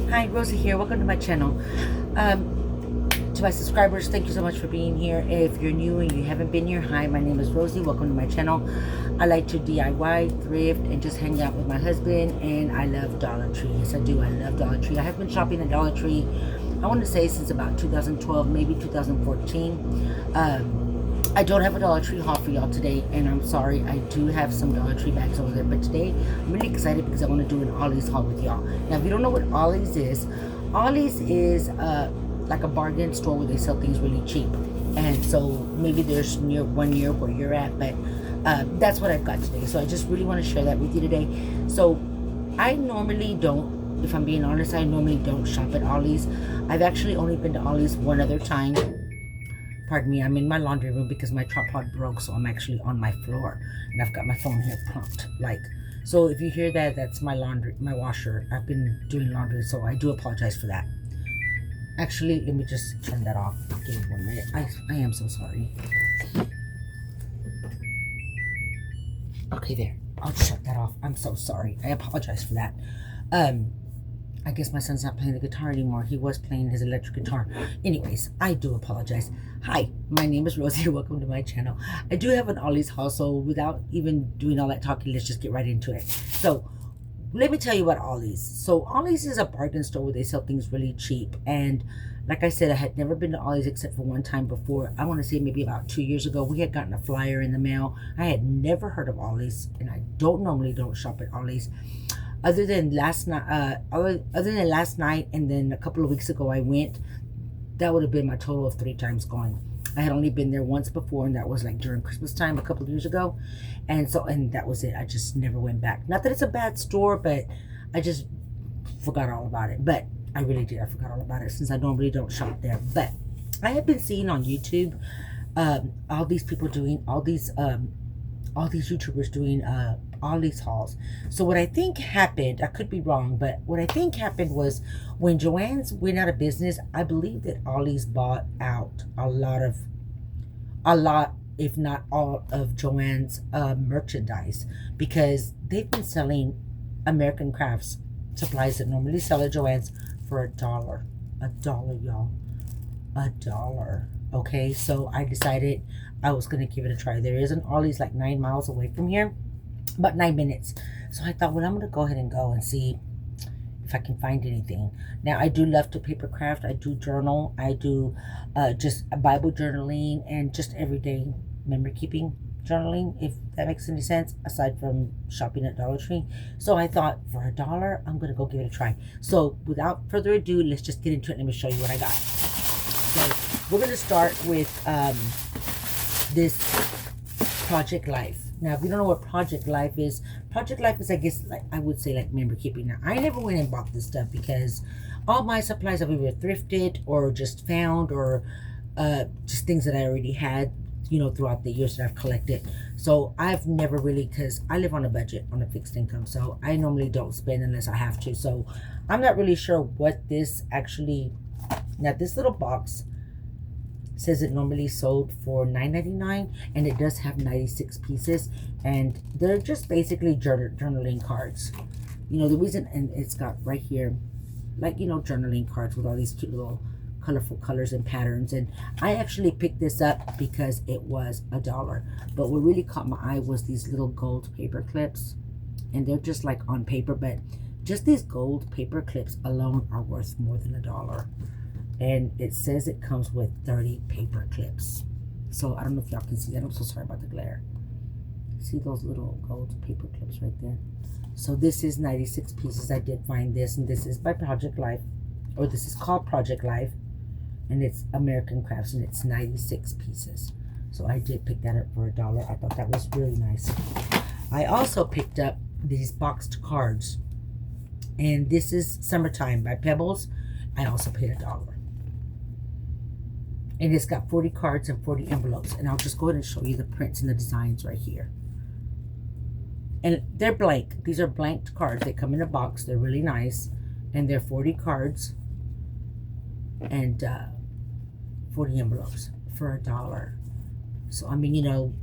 Hi, Rosie here. Welcome to my channel. To my subscribers, thank you so much for being here. If you're new and you haven't been here, hi, my name is Rosie. Welcome to my channel. I like to DIY, thrift, and just hang out with my husband. And I love Dollar Tree. Yes, I do. I love Dollar Tree. I have been shopping at Dollar Tree, I want to say since about 2012, maybe 2014. I don't have a Dollar Tree haul for y'all today, and I'm sorry. I do have some Dollar Tree bags over there, but today I'm really excited because I want to do an Ollie's haul with y'all. Now, if you don't know what Ollie's is like a bargain store where they sell things really cheap. And so maybe there's one near where you're at, but that's what I've got today. So I just really want to share that with you today. So I normally don't, if I'm being honest, I normally don't shop at Ollie's. I've actually only been to Ollie's one other time. Pardon me, I'm in my laundry room because my tripod broke, so I'm actually on my floor. And I've got my phone here pumped. So if you hear that, that's my washer. I've been doing laundry, so I do apologize for that. Actually, let me just turn that off. Give me 1 minute. I am so sorry. Okay, there. I'll shut that off. I'm so sorry. I apologize for that. I guess my son's not playing the guitar anymore. He was playing his electric guitar. Anyways, I do apologize. Hi, my name is Rosie. Welcome to my channel. I do have an Ollie's haul, so without even doing all that talking, let's just get right into it. So, let me tell you about Ollie's. So, Ollie's is a bargain store where they sell things really cheap. And like I said, I had never been to Ollie's except for one time before. I want to say maybe about 2 years ago. We had gotten a flyer in the mail. I had never heard of Ollie's, and I normally don't shop at Ollie's. Other than last night, and then a couple of weeks ago I went. That would have been my total of 3 times going. I had only been there once before, and that was like during Christmas time a couple of years ago, and that was it. I just never went back. Not that it's a bad store, but I just forgot all about it. But I really did. I forgot all about it since I normally don't shop there. But I have been seeing on YouTube all these people doing all these YouTubers doing Ollie's hauls. So what I think happened, I could be wrong, but what I think happened was when Joann's went out of business, I believe that Ollie's bought out a lot, if not all of Joann's merchandise, because they've been selling American crafts supplies that normally sell at Joann's for $1. $1, y'all. $1. Okay, so I decided I was going to give it a try. There is an Ollie's like 9 miles away from here, about 9 minutes. So I thought, well, I'm going to go ahead and go and see if I can find anything. Now, I do love to paper craft. I do journal. I do just Bible journaling and just everyday memory keeping journaling, if that makes any sense, aside from shopping at Dollar Tree. So I thought, for $1, I'm going to go give it a try. So without further ado, let's just get into it. Let me show you what I got. So we're going to start with this Project Life. Now, if you don't know what Project Life is, I guess, like I would say, like memory keeping. Now, I never went and bought this stuff because all my supplies I've either thrifted or just found, or just things that I already had, throughout the years that I've collected. So I've never really, because I live on a budget, on a fixed income, so I normally don't spend unless I have to. So I'm not really sure what this actually. Now, this little box says it normally sold for $9.99, and it does have 96 pieces, and they're just basically journaling cards. The reason, and it's got right here, like, journaling cards with all these cute little colorful colors and patterns. And I actually picked this up because it was $1. But what really caught my eye was these little gold paper clips, and they're just like on paper, but just these gold paper clips alone are worth more than $1. And it says it comes with 30 paper clips. So I don't know if y'all can see that. I'm so sorry about the glare. See those little gold paper clips right there? So this is 96 pieces. I did find this, and this is by Project Life, or this is called Project Life, and it's American Crafts, and it's 96 pieces. So I did pick that up for $1. I thought that was really nice. I also picked up these boxed cards, and this is Summertime by Pebbles. I also paid $1. And it's got 40 cards and 40 envelopes. And I'll just go ahead and show you the prints and the designs right here. And they're blank. These are blanked cards. They come in a box. They're really nice. And they're 40 cards and 40 envelopes for $1. So, I mean,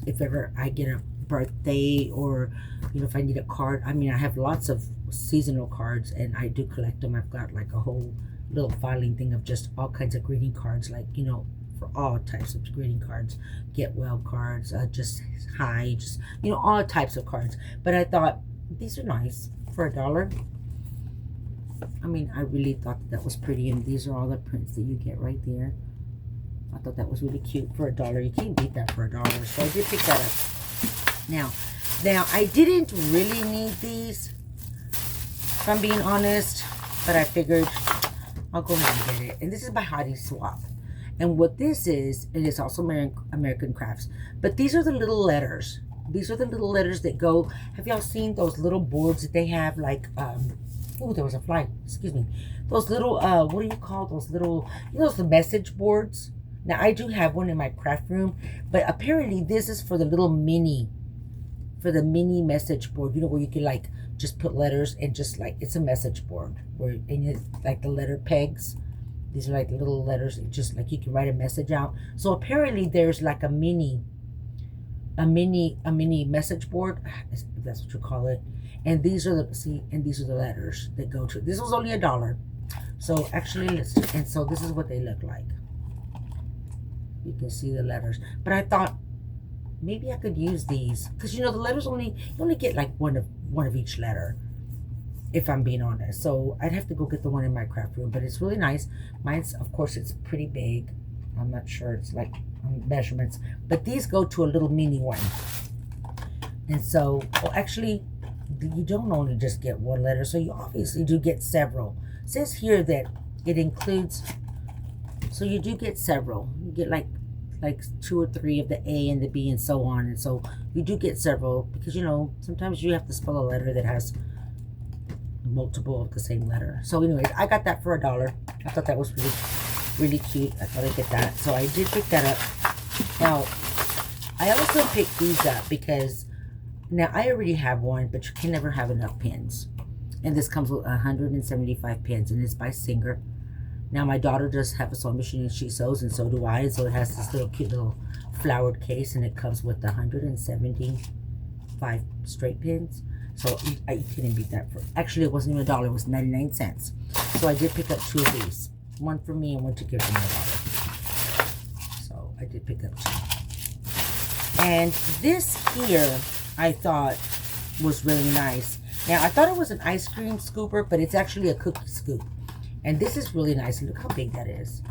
if ever I get a birthday, or, if I need a card. I mean, I have lots of seasonal cards, and I do collect them. I've got like a whole little filing thing of just all kinds of greeting cards, like, you know, for all types of greeting cards, get well cards, just hi, just, you know, all types of cards. But I thought these are nice for $1. I mean, I really thought that was pretty, and these are all the prints that you get right there. I thought that was really cute for $1. You can't beat that for $1, so I did pick that up. Now I didn't really need these, if I'm being honest, but I figured I'll go ahead and get it. And this is by Heidi Swap. And what this is, it is also American Crafts. But these are the little letters. These are the little letters that go. Have y'all seen those little boards that they have, like, oh, there was a fly. Excuse me. Those little, what do you call those little, you know, the message boards? Now, I do have one in my craft room, but apparently this is for the little mini, for the mini message board, you know, where you can, like, just put letters and just, like, it's a message board where, and you, like, the letter pegs. These are like little letters, just like you can write a message out. So apparently there's like a mini message board, if that's what you call it. And these are the, see, and these are the letters that go to. This was only $1. So actually, and so this is what they look like. You can see the letters. But I thought maybe I could use these, because you know the letters you only get like one of each letter, if I'm being honest. So I'd have to go get the one in my craft room, but it's really nice. Mine's, of course, it's pretty big. I'm not sure it's like measurements, but these go to a little mini one. And so, well, actually, you don't only just get one letter, so you obviously do get several. It says here that it includes, so you do get several. You get like 2 or 3 of the A and the B and so on. And so you do get several, because, you know, sometimes you have to spell a letter that has multiple of the same letter. So anyways, I got that for $1. I thought that was really, really cute. I thought I'd get that. So I did pick that up. Now, I also picked these up because now I already have one, but you can never have enough pins. And this comes with 175 pins, and it's by Singer. Now, my daughter does have a sewing machine, and she sews, and so do I. And so it has this little cute little flowered case, and it comes with 175 straight pins. So you couldn't beat that. Actually, it wasn't even $1. It was 99 cents. So I did pick up 2 of these. One for me and one to give to my daughter. So I did pick up 2. And this here, I thought was really nice. Now, I thought it was an ice cream scooper, but it's actually a cookie scoop. And this is really nice. Look how big that is.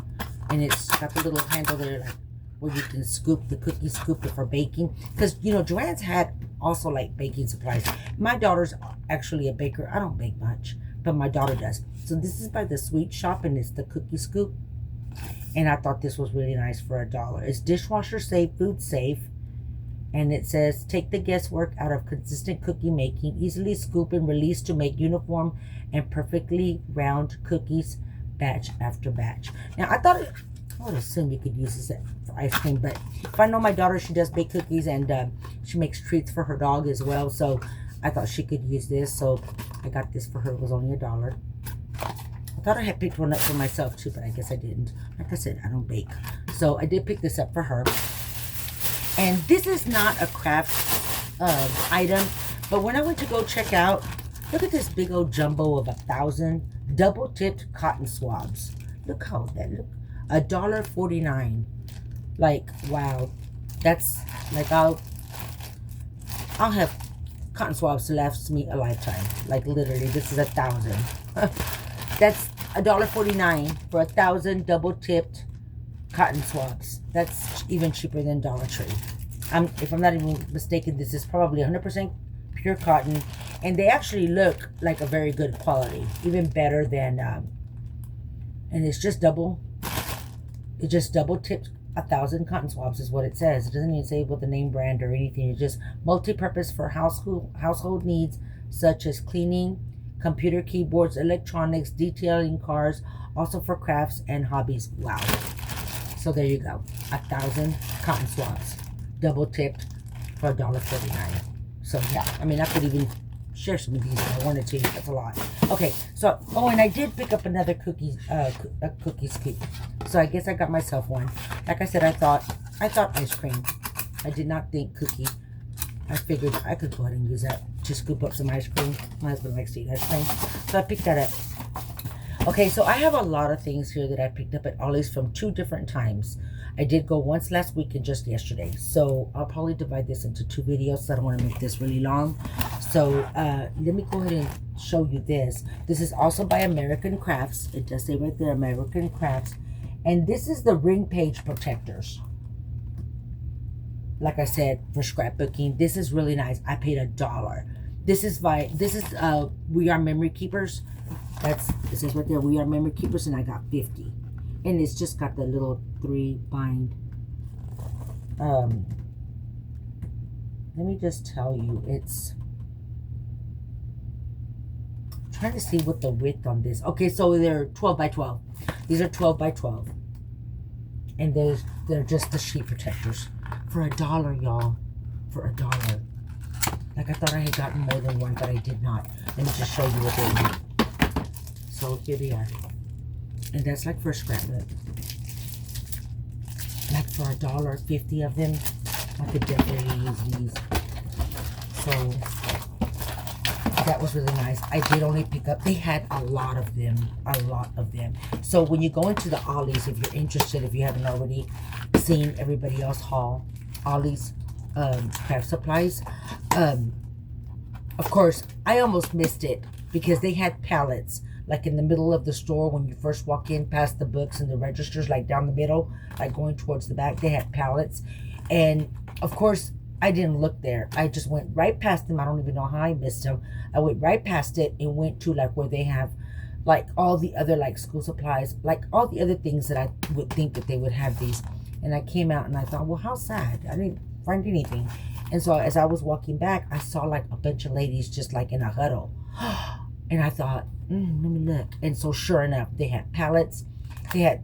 And it's got the little handle there, like, where you can scoop the cookie scooper for baking. Because, you know, Joann's had also like baking supplies. My daughter's actually a baker. I don't bake much, but my daughter does. So this is by the Sweet Shop, and it's the cookie scoop. And I thought this was really nice for $1. It's dishwasher safe, food safe. And it says, take the guesswork out of consistent cookie making. Easily scoop and release to make uniform and perfectly round cookies batch after batch. Now, I would assume you could use this for ice cream, but if I know my daughter, she does bake cookies, and she makes treats for her dog as well, so I thought she could use this, so I got this for her. It was only $1. I thought I had picked one up for myself too, but I guess I didn't. Like I said, I don't bake, so I did pick this up for her. And this is not a craft item, but when I went to go check out, look at this big old jumbo of 1,000 double-tipped cotton swabs. Look how that look. $1.49. Like, wow. That's like, I'll have cotton swabs to last me a lifetime. Like, literally, this is 1,000. That's $1.49 for 1,000 double-tipped cotton swabs. That's even cheaper than Dollar Tree. If I'm not even mistaken, this is probably 100% pure cotton, and they actually look like a very good quality, even better than and it's just double tipped 1,000 cotton swabs is what it says. It doesn't even say what the name brand or anything. It's just multi-purpose for household needs such as cleaning, computer keyboards, electronics, detailing cars, also for crafts and hobbies. Wow. So there you go. 1,000 cotton swabs, double tipped for $1.49. So yeah, I mean, I could even share some of these if I wanted to. That's a lot. Okay, so, oh, and I did pick up another cookie scoop. So I guess I got myself one. Like I said, I thought ice cream. I did not think cookie. I figured I could go ahead and use that to scoop up some ice cream. My husband likes to eat ice cream. So I picked that up. Okay, so I have a lot of things here that I picked up at Ollie's from 2 different times. I did go once last week and just yesterday. So I'll probably divide this into 2 videos. So I don't want to make this really long. So let me go ahead and show you this. This is also by American Crafts. It does say right there, American Crafts. And this is the ring page protectors. Like I said, for scrapbooking. This is really nice. I paid $1. This is We Are Memory Keepers. It says right there, We Are Memory Keepers, and I got 50. And it's just got the little 3 bind. Let me just tell you, it's... I'm trying to see what the width on this. Okay, so they're 12 by 12. These are 12 by 12. And they're just the sheet protectors. For $1, y'all. For $1. Like, I thought I had gotten more than one, but I did not. Let me just show you what they are. So here they are. And that's like for a scrapbook. Like for $1, 50 of them. I could definitely use these. So that was really nice. I did only pick up, they had a lot of them. A lot of them. So when you go into the Ollie's, if you're interested, if you haven't already seen everybody else haul Ollie's craft supplies. Of course, I almost missed it because they had pallets like in the middle of the store when you first walk in past the books and the registers, like down the middle, like going towards the back. They had pallets. And of course, I didn't look there. I just went right past them. I don't even know how I missed them. I went right past it and went to like where they have like all the other like school supplies, like all the other things that I would think that they would have these. And I came out and I thought, well, how sad. I didn't find anything. And so as I was walking back, I saw like a bunch of ladies just like in a huddle. And I thought, let me look. And so sure enough, they had pallets. They had,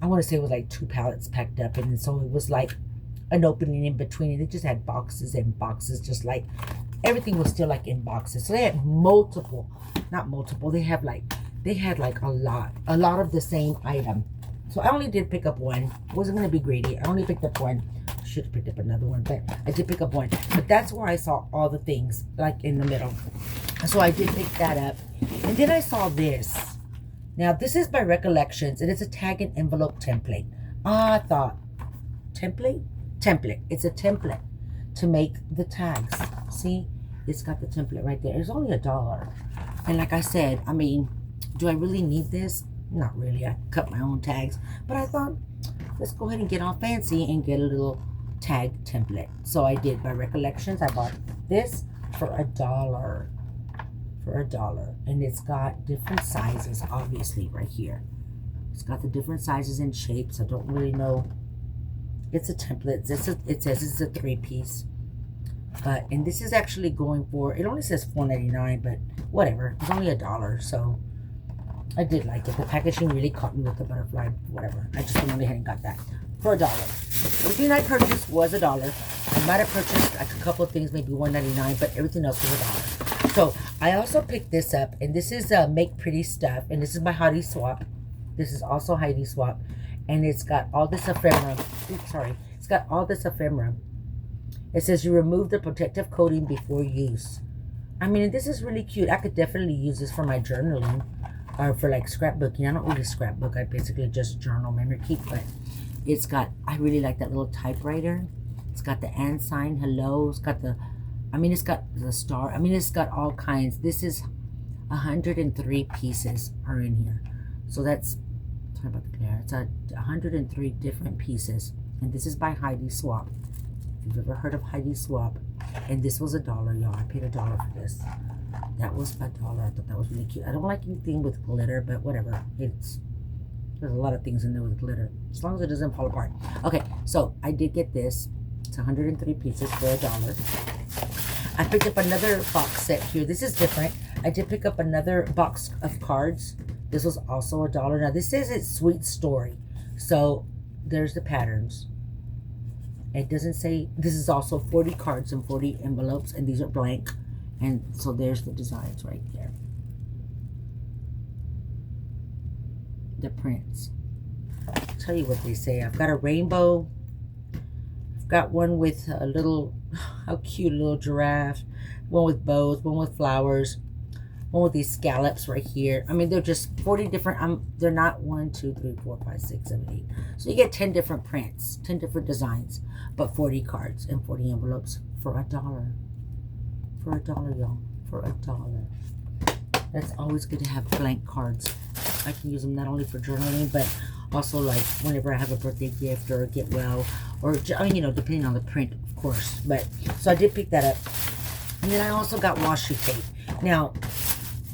I want to say it was like 2 pallets packed up. And so it was like an opening in between. And they just had boxes and boxes, just like everything was still like in boxes. So they had multiple, not multiple. They had like a lot of the same item. So I only did pick up one. Wasn't going to be greedy. I only picked up one. Should have picked up another one, but I did pick up one. But that's where I saw all the things, like in the middle. So I did pick that up. And then I saw this. Now, this is by Recollections, and it's a tag and envelope template. I thought, template? Template. It's a template to make the tags. See? It's got the template right there. It's only $1. And like I said, I mean, do I really need this? Not really. I cut my own tags. But I thought, let's go ahead and get all fancy and get a little tag template. So I did by Recollections. I bought this for $1. For $1. And it's got different sizes, obviously, right here. It's got the different sizes and shapes. I don't really know. It's a template. It says it's a 3-piece. And this is actually going for, it only says $4.99, but whatever. It's only $1. So I did like it. The packaging really caught me with the butterfly, whatever. I just went ahead and got that for $1. Everything I purchased was $1. I might have purchased like a couple of things, maybe $1.99, but everything else was $1. So I also picked this up, and this is Make Pretty Stuff, and this is by Heidi Swap. This is also Heidi Swap, and it's got all this ephemera. Oops, sorry. It's got all this ephemera. It says you remove the protective coating before use. I mean, this is really cute. I could definitely use this for my journaling. Or for like scrapbooking. I don't really scrapbook. I basically just journal, memory keep. But it's got, I really like that little typewriter. It's got the and sign, hello. It's got the, I mean, it's got the star. I mean, it's got all kinds. This is 103 pieces are in here. So that's, sorry about the glare. It's 103 different pieces. And this is by Heidi Swap. If you've ever heard of Heidi Swap. And this was $1, y'all. I paid $1 for this. That was $1. I thought that was really cute. I don't like anything with glitter, but whatever. There's a lot of things in there with glitter. As long as it doesn't fall apart. Okay, so I did get this. It's 103 pieces for $1. I picked up another box set here. This is different. I did pick up another box of cards. This was also $1. Now this says it's Sweet Story. So there's the patterns. It doesn't say, this is also 40 cards and 40 envelopes, and these are blank. And so there's the designs right there. The prints. I'll tell you what they say. I've got a rainbow. I've got one with a little, how cute, little giraffe. one with bows, one with flowers, one with these scallops right here. I mean, they're just 40 different, they're not 1, 2, 3, 4, 5, 6, 7, 8. So you get 10 different prints, 10 different designs, but 40 cards and 40 envelopes for $1. For $1, y'all. For $1. That's always good to have blank cards. I can use them not only for journaling, but also like whenever I have a birthday gift or a get well, or, I mean, you know, depending on the print, of course. But, so I did pick that up. And then I also got washi tape. Now,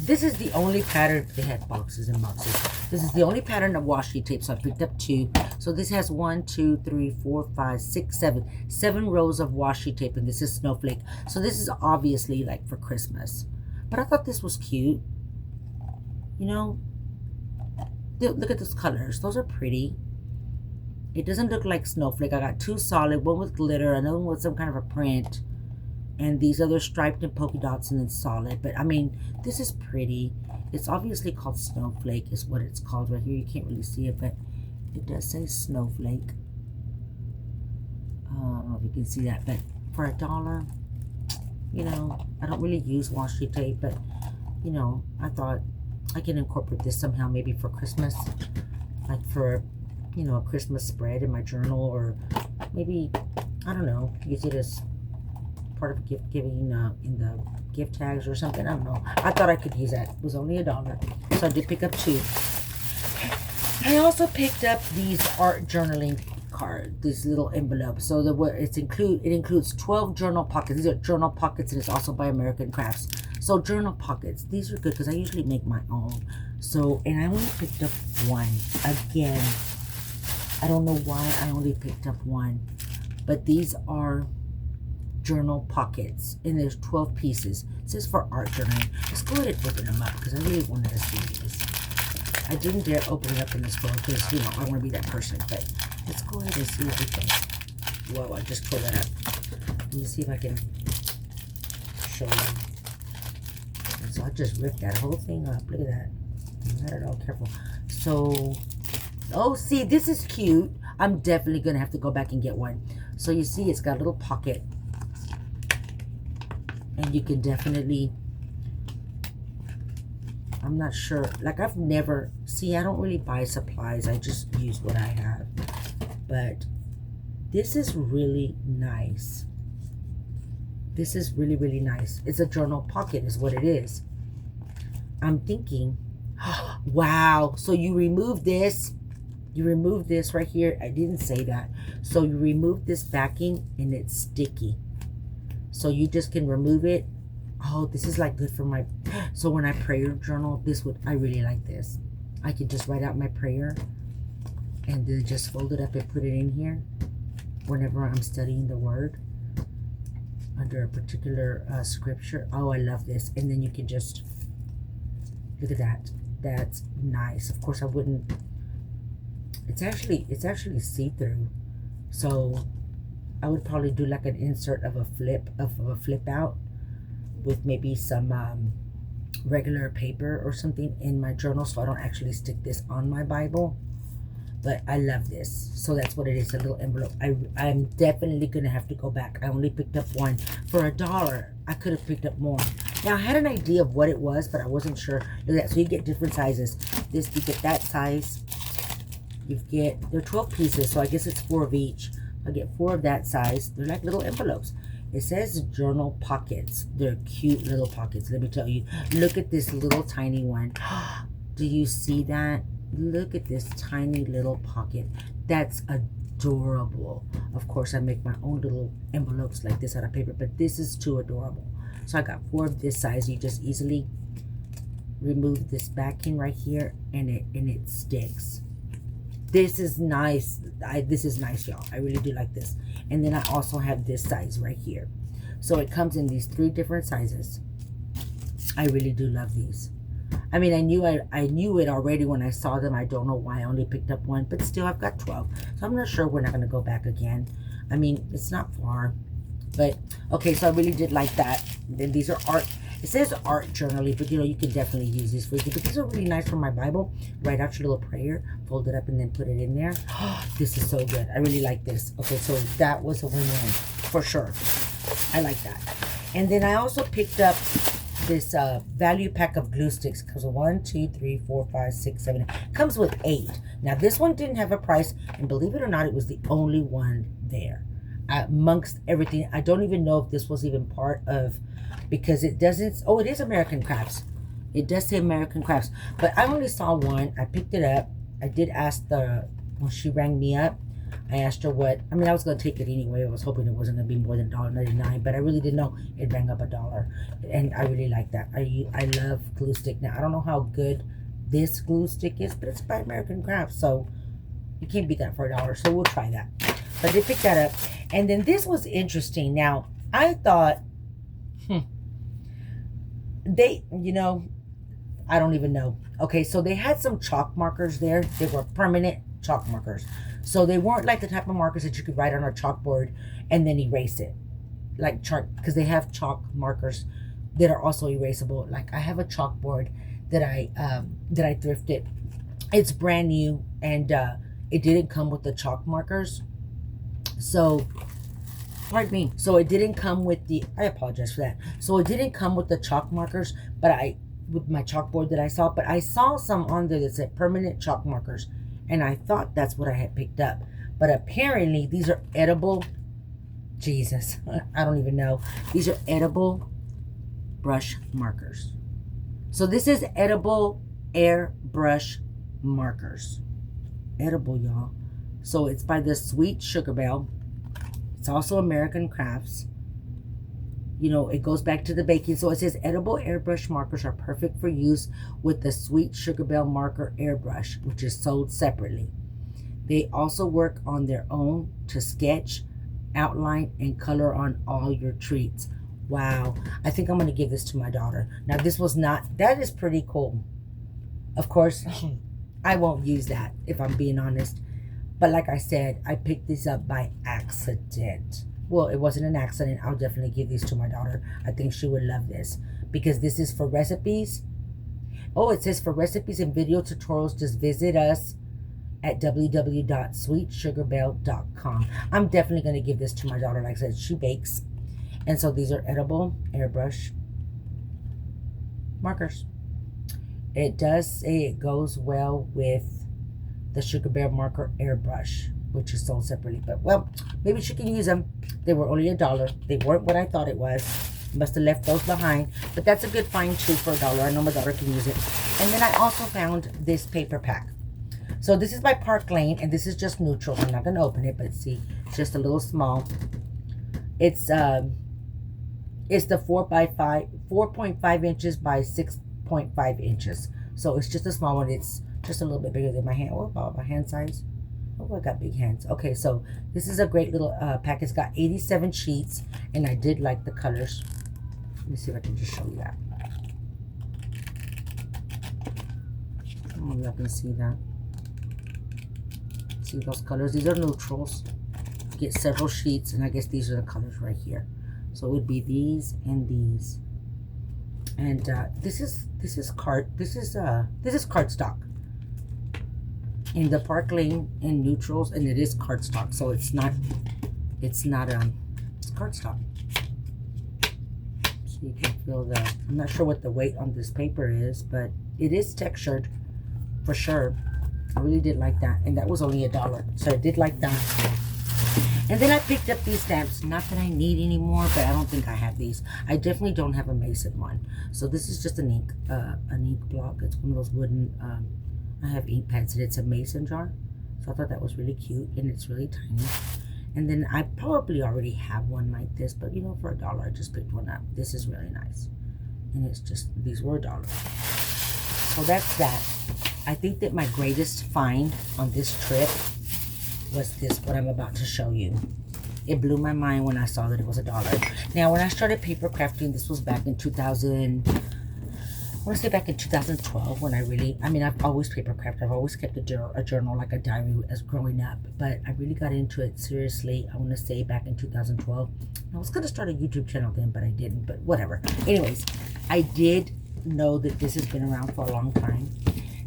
this is the only pattern. They had boxes and boxes. This is the only pattern of washi tape, so I picked up 2. So this has 1, 2, 3, 4, 5, 6, 7. 7 rows of washi tape, and this is snowflake. So this is obviously like for Christmas. But I thought this was cute. You know, look at those colors. Those are pretty. It doesn't look like snowflake. I got 2 solid, one with glitter, another one with some kind of a print. And these other striped and polka dots and then solid. But I mean, this is pretty. It's obviously called snowflake is what it's called right here. You can't really see it, but it does say snowflake. I don't know if you can see that, but for $1, you know, I don't really use washi tape, but you know, I thought I can incorporate this somehow, maybe for Christmas, like for, you know, a Christmas spread in my journal, or maybe, I don't know, use it as part of gift giving in the gift tags or something. I don't know. I thought I could use that. It was only $1, so I did pick up 2. I also picked up these art journaling cards, these little envelopes. So it includes 12 journal pockets. These are journal pockets, and it's also by American Crafts. So journal pockets, these are good because I usually make my own. So, and I only picked up 1 again. I don't know why I only picked up 1, but these are journal pockets, and there's 12 pieces. It says for art journaling. Let's go ahead and open them up because I really wanted to see these. I didn't dare open it up in the store because, you know, I want to be that person. But let's go ahead and see if we can. Whoa, I just pulled that up. Let me see if I can show you. And so I just ripped that whole thing up. Look at that. Not at all careful. So, oh, see, this is cute. I'm definitely going to have to go back and get one. So you see, it's got a little pocket. And you can definitely, I'm not sure, like I've never, see, I don't really buy supplies. I just use what I have. But this is really nice. This is really, really nice. It's a journal pocket is what it is. I'm thinking, wow. So you remove this. You remove this right here. I didn't say that. So you remove this backing and it's sticky. So you just can remove it. Oh, this is like good for my, so when I prayer journal, I really like this. I can just write out my prayer and then just fold it up and put it in here whenever I'm studying the word under a particular scripture. Oh, I love this. And then you can just, look at that. That's nice. Of course, I wouldn't, it's actually see-through. So I would probably do like an insert of a flip out with maybe some regular paper or something in my journal, so I don't actually stick this on my Bible. But I love this. So that's what it is, a little envelope. I'm definitely gonna have to go back. I only picked up 1 for $1. I could have picked up more. Now I had an idea of what it was, but I wasn't sure. Look at that. So you get different sizes. You get that size. They're 12 pieces, so I guess it's 4 of each. I get 4 of that size. They're like little envelopes. It says journal pockets. They're cute little pockets. Let me tell you. Look at this little tiny one. Do you see that? Look at this tiny little pocket. That's adorable. Of course, I make my own little envelopes like this out of paper, but this is too adorable. So I got 4 of this size. You just easily remove this backing right here, and it sticks. This is nice. This is nice, y'all. I really do like this. And then I also have this size right here. So it comes in these 3 different sizes. I really do love these. I mean, I knew it already when I saw them. I don't know why I only picked up 1, but still I've got 12. So I'm not sure we're not going to go back again. I mean, it's not far. But, okay, so I really did like that. Then these are art. It says art journaling, but you know, you can definitely use these for you. But these are really nice for my Bible. Write out your little prayer, fold it up, and then put it in there. This is so good. I really like this. Okay, so that was a win-win for sure. I like that. And then I also picked up this value pack of glue sticks. Comes with 1, 2, 3, 4, 5, 6, 7. Comes with 8. Now this one didn't have a price, and believe it or not, it was the only one there amongst everything. I don't even know if this was even part of, because it doesn't. Oh, it is American Crafts. It does say American Crafts, but I only saw one. I picked it up. I did ask when she rang me up, I asked her what, I mean, I was going to take it anyway. I was hoping it wasn't going to be more than $1.99, but I really didn't know. It rang up $1, and I really like that. I love glue stick. Now, I don't know how good this glue stick is, but it's by American Crafts, so you can't beat that for $1, so we'll try that. But they picked that up, and then this was interesting. Now, I thought, they, you know, I don't even know. Okay, so they had some chalk markers there. They were permanent chalk markers. So they weren't like the type of markers that you could write on a chalkboard and then erase it. Like chalk, because they have chalk markers that are also erasable. Like I have a chalkboard that I thrifted. It's brand new, and it didn't come with the chalk markers. So, pardon me. So it didn't come with the, I apologize for that. So it didn't come with the chalk markers, but with my chalkboard that I saw, but I saw some on there that said permanent chalk markers, and I thought that's what I had picked up. But apparently these are edible, Jesus, I don't even know. These are edible brush markers. So this is edible airbrush markers. Edible, y'all. So it's by the Sweet Sugar Belle. It's also American Crafts. You know, it goes back to the baking. So it says edible airbrush markers are perfect for use with the Sweet Sugar Belle marker airbrush, which is sold separately. They also work on their own to sketch, outline, and color on all your treats. Wow. I think I'm going to give this to my daughter. Now, this was not, that is pretty cool. Of course, I won't use that if I'm being honest. But like I said, I picked this up by accident. Well, it wasn't an accident. I'll definitely give these to my daughter. I think she would love this because this is for recipes. Oh, it says for recipes and video tutorials, just visit us at www.sweetsugarbelle.com. I'm definitely going to give this to my daughter. Like I said, she bakes. And so these are edible airbrush markers. It does say it goes well with the Sugar Bear marker airbrush, which is sold separately. But, well, maybe she can use them. They were only $1. They weren't what I thought it was. Must have left those behind. But that's a good find, too, for $1. I know my daughter can use it. And then I also found this paper pack. So this is by Park Lane, and this is just neutral. I'm not going to open it, but see, it's just a little small. It's the 4.5 inches by 6.5 inches. So it's just a small one. It's just a little bit bigger than my hand. Oh, about my hand size. Oh, I got big hands. Okay, so this is a great little pack. It's got 87 sheets, and I did like the colors. Let me see if I can just show you that. Oh, y'all can see that. See those colors? These are neutrals. You get several sheets, and I guess these are the colors right here. So it would be these and these. And this is cardstock. In the Park Lane in neutrals, and it is cardstock, so it's cardstock. So you can feel that. I'm not sure what the weight on this paper is, but it is textured for sure. I really did like that, and that was only $1, so I did like that. And then I picked up these stamps. Not that I need anymore, but I don't think I have these. I definitely don't have a Mason one. So this is just an ink block. It's one of those wooden. I have ink pads, and it's a mason jar. So I thought that was really cute, and it's really tiny. And then I probably already have one like this, but you know, for $1, I just picked one up. This is really nice. And it's just, these were $1. So that's that. I think that my greatest find on this trip was this, what I'm about to show you. It blew my mind when I saw that it was $1. Now, when I started paper crafting, this was back in 2000. I want to say back in 2012 when I've always paper crafted. I've always kept a journal, like a diary as growing up. But I really got into it seriously, I want to say back in 2012. I was going to start a YouTube channel then, but I didn't. But whatever. Anyways, I did know that this has been around for a long time.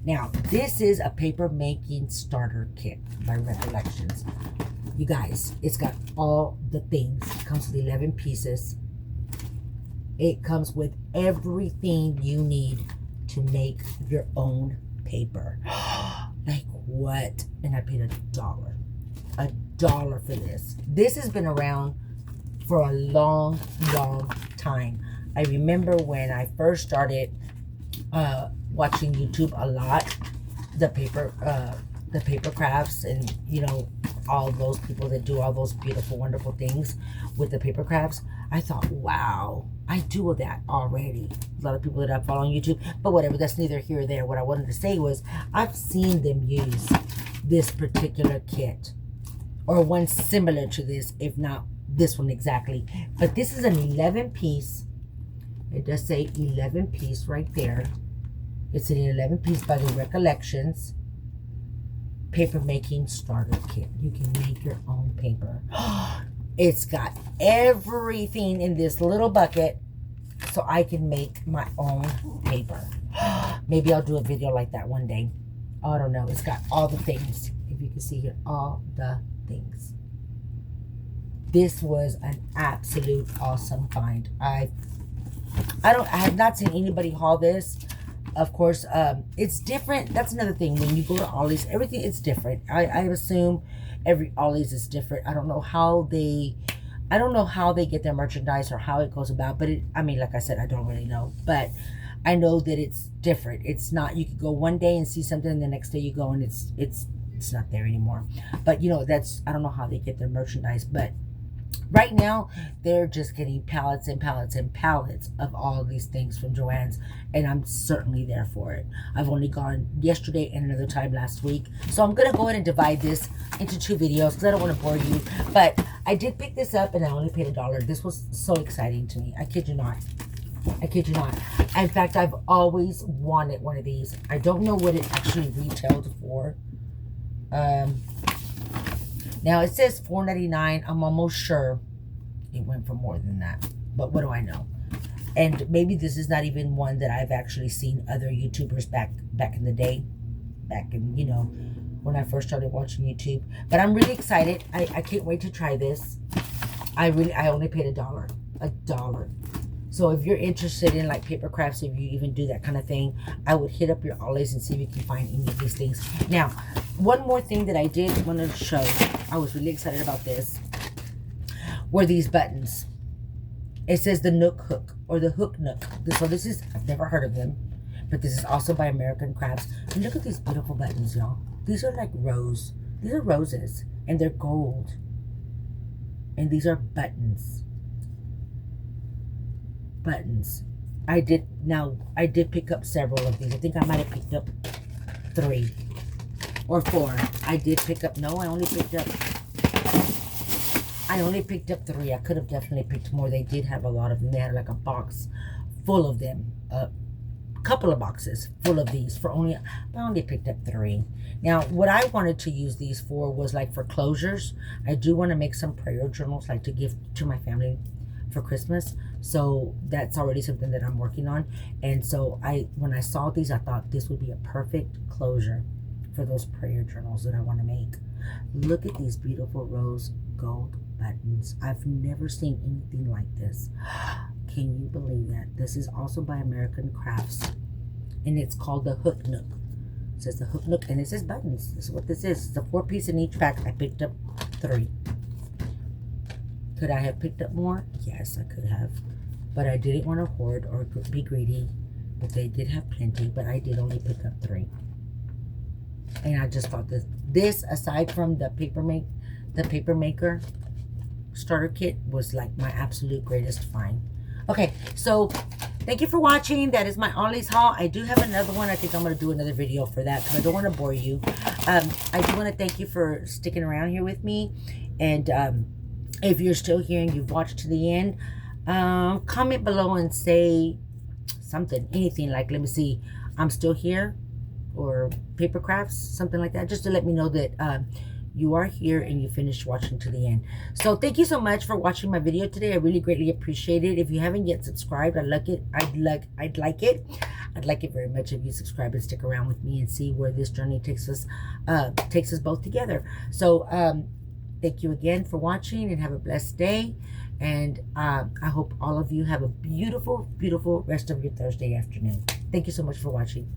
Now, this is a paper making starter kit by Recollections. You guys, it's got all the things. It comes with 11 pieces. It comes with everything you need to make your own paper. Like what? And I paid $1. $1 for this. This has been around for a long, long time. I remember when I first started watching YouTube a lot, the paper crafts, and you know, all those people that do all those beautiful, wonderful things with the paper crafts. I thought, wow, I do that already. A lot of people that I follow on YouTube, but whatever, that's neither here or there. What I wanted to say was, I've seen them use this particular kit, or one similar to this, if not this one exactly. But this is an 11-piece. It does say 11-piece right there. It's an 11-piece by the Recollections paper making starter kit. You can make your own paper. It's got everything in this little bucket, so I can make my own paper. Maybe I'll do a video like that one day. I don't know. It's got all the things. If you can see here, all the things. This was an absolute awesome find. I have not seen anybody haul this. Of course, it's different. That's another thing. When you go to Ollie's, everything is different. I assume every Ollie's is different. I don't know how they get their merchandise or how it goes about. But I mean, like I said, I don't really know. But I know that it's different. It's not, you could go one day and see something, and the next day you go and it's not there anymore. But you know, I don't know how they get their merchandise. But right now, they're just getting pallets and pallets and pallets of all of these things from Joann's, and I'm certainly there for it. I've only gone yesterday and another time last week, so I'm going to go ahead and divide this into 2 videos because I don't want to bore you, but I did pick this up and I only paid $1. This was so exciting to me. I kid you not. I kid you not. In fact, I've always wanted one of these. I don't know what it actually retailed for. Now, it says $4.99. I'm almost sure it went for more than that. But what do I know? And maybe this is not even one that I've actually seen other YouTubers back in the day. Back in, you know, when I first started watching YouTube. But I'm really excited. I can't wait to try this. I only paid $1. $1. So if you're interested in like paper crafts, if you even do that kind of thing, I would hit up your Ollie's and see if you can find any of these things. Now, one more thing that I did want to show, I was really excited about this, were these buttons. It says the Nook Hook, or the Hooknook. So this is, I've never heard of them, but this is also by American Crafts. And look at these beautiful buttons, y'all. These are like rose. These are roses, and they're gold. And these are buttons. Buttons. I did pick up several of these. I think I might have picked up 3 or 4. I did pick up, no, I only picked up 3. I could have definitely picked more. They did have a lot of them. They had like a box full of them. A couple of boxes full of these for I only picked up 3. Now, what I wanted to use these for was like for closures. I do want to make some prayer journals, like to give to my family for Christmas. So that's already something that I'm working on. And so when I saw these, I thought this would be a perfect closure for those prayer journals that I want to make. Look at these beautiful rose gold buttons. I've never seen anything like this. Can you believe that? This is also by American Crafts, and it's called the Hooknook. It says the Hooknook, and it says buttons. This is what this is. It's a 4-piece in each pack. I picked up 3. Could I have picked up more? Yes, I could have. But I didn't want to hoard or be greedy. But they did have plenty, but I did only pick up 3. And I just thought this aside from the paper maker starter kit, was like my absolute greatest find. Okay, so thank you for watching. That is my Ollie's haul. I do have another one. I think I'm going to do another video for that because I don't want to bore you. I do want to thank you for sticking around here with me. And if you're still here and you've watched to the end, comment below and say something, anything, like, let me see, I'm still here, or paper crafts, something like that, just to let me know that you are here and you finished watching to the end. So thank you so much for watching my video today. I really greatly appreciate it. If you haven't yet subscribed, I'd like it very much if you subscribe and stick around with me and see where this journey takes us both together. So thank you again for watching, and have a blessed day. And I hope all of you have a beautiful, beautiful rest of your Thursday afternoon. Thank you so much for watching.